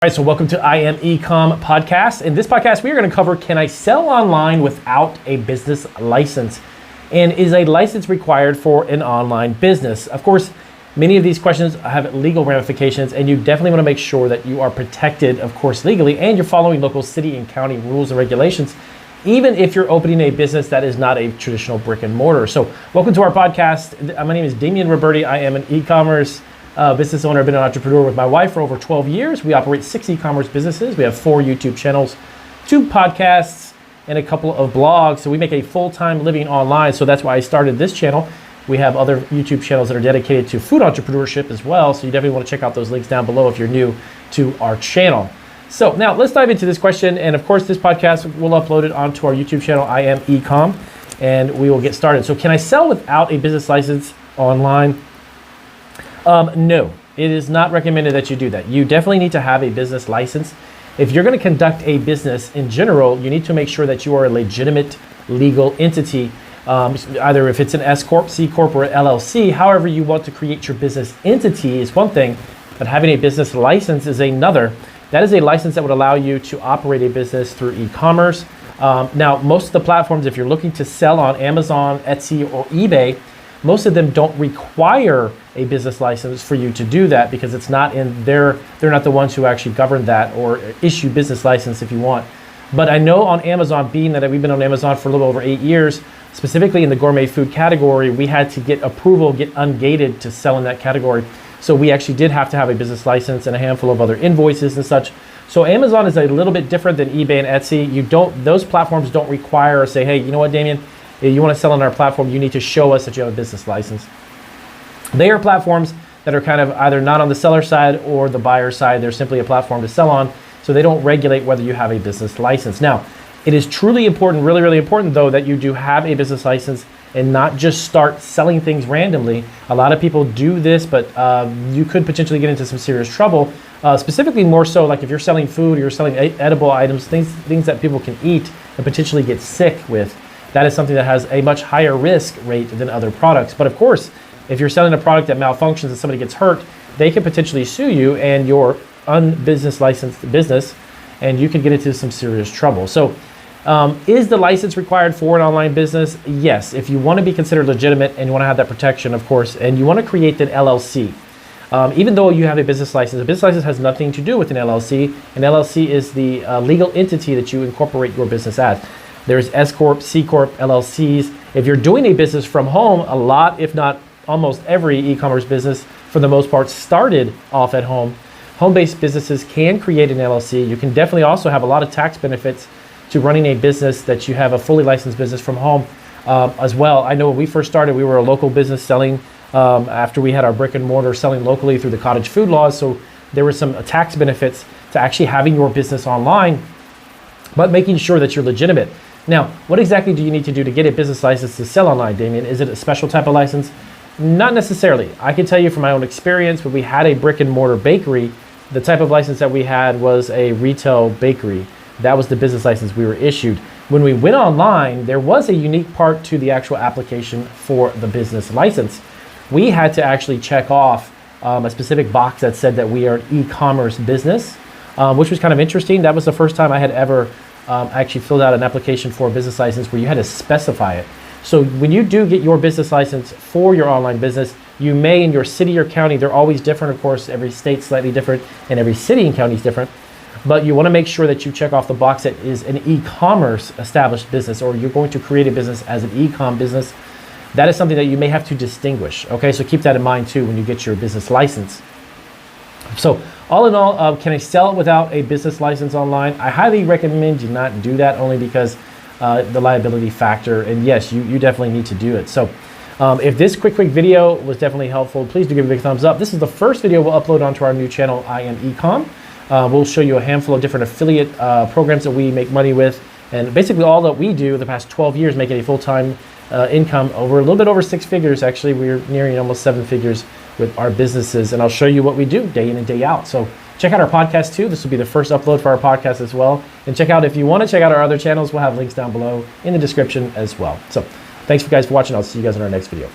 All right, so welcome to I Am ECom podcast. In this podcast, we are going to cover, can I sell online without a business license? And is a license required for an online business? Of course, many of these questions have legal ramifications, and you definitely want to make sure that you are protected, of course, legally, and you're following local city and county rules and regulations, even if you're opening a business that is not a traditional brick and mortar. So welcome to our podcast. My name is Damian Roberti. I am an e-commerce business owner. I've been an entrepreneur with my wife for over 12 years. We operate 6 e-commerce businesses. We have 4 YouTube channels, 2 podcasts, and a couple of blogs. So we make a full-time living online. So that's why I started this channel. We have other YouTube channels that are dedicated to food entrepreneurship as well. So you definitely want to check out those links down below if you're new to our channel. So now let's dive into this question. And of course, this podcast, we'll upload it onto our YouTube channel, I Am ECom, and we will get started. So can I sell without a business license online? No, it is not recommended that you do that. You definitely need to have a business license. If you're going to conduct a business in general, you need to make sure that you are a legitimate legal entity, either if it's an S Corp, C Corp, or LLC. However you want to create your business entity is one thing, but having a business license is another. That is a license that would allow you to operate a business through e-commerce. Now, most of the platforms, if you're looking to sell on Amazon, Etsy, or eBay, most of them don't require a business license for you to do that because it's not in they're not the ones who actually govern that or issue business license if you want. But I know on Amazon, being that we've been on Amazon for a little over 8 years, specifically in the gourmet food category, we had to get approval, get ungated to sell in that category. So we actually did have to have a business license and a handful of other invoices and such. So Amazon is a little bit different than eBay and Etsy. Those platforms don't require or say, hey, you know what, Damien? You want to sell on our platform, you need to show us that you have a business license. They are platforms that are kind of either not on the seller side or the buyer side. They're simply a platform to sell on, so they don't regulate whether you have a business license. Now, it is truly important, really, really important though, that you do have a business license and not just start selling things randomly. A lot of people do this, but you could potentially get into some serious trouble, specifically more so like if you're selling food or you're selling edible items, things that people can eat and potentially get sick with. That is something that has a much higher risk rate than other products. But of course, if you're selling a product that malfunctions and somebody gets hurt, they can potentially sue you and your unbusiness licensed business, and you can get into some serious trouble. So is the license required for an online business? Yes, if you want to be considered legitimate and you want to have that protection, of course, and you want to create an LLC. Even though you have a business license has nothing to do with an LLC. An LLC is the legal entity that you incorporate your business as. There's S Corp, C Corp, LLCs. If you're doing a business from home, a lot, if not almost every e-commerce business, for the most part, started off at home. Home-based businesses can create an LLC. You can definitely also have a lot of tax benefits to running a business that you have a fully licensed business from home as well. I know when we first started, we were a local business selling after we had our brick and mortar selling locally through the cottage food laws. So there were some tax benefits to actually having your business online, but making sure that you're legitimate. Now, what exactly do you need to do to get a business license to sell online, Damien? Is it a special type of license? Not necessarily. I can tell you from my own experience, when we had a brick and mortar bakery, the type of license that we had was a retail bakery. That was the business license we were issued. When we went online, there was a unique part to the actual application for the business license. We had to actually check off a specific box that said that we are an e-commerce business, which was kind of interesting. That was the first time I had ever actually filled out an application for a business license where you had to specify it. So when you do get your business license for your online business, you may in your city or county, they're always different. Of course, every state's slightly different and every city and county is different. But you want to make sure that you check off the box that is an e-commerce established business, or you're going to create a business as an e-com business. That is something that you may have to distinguish. Okay, so keep that in mind too when you get your business license. So all in all, can I sell it without a business license online? I highly recommend you not do that, only because the liability factor, and yes, you definitely need to do it. So if this quick video was definitely helpful, please do give a big thumbs up. This is the first video we'll upload onto our new channel, I Am ECom. We'll show you a handful of different affiliate programs that we make money with, and basically all that we do the past 12 years, make it a full-time income over a little bit over 6 figures. Actually, we're nearing almost 7 figures with our businesses, and I'll show you what we do day in and day out. So check out our podcast too. This will be the first upload for our podcast as well. And check out, if you want to check out our other channels, we'll have links down below in the description as well. So thanks guys for watching. I'll see you guys in our next video.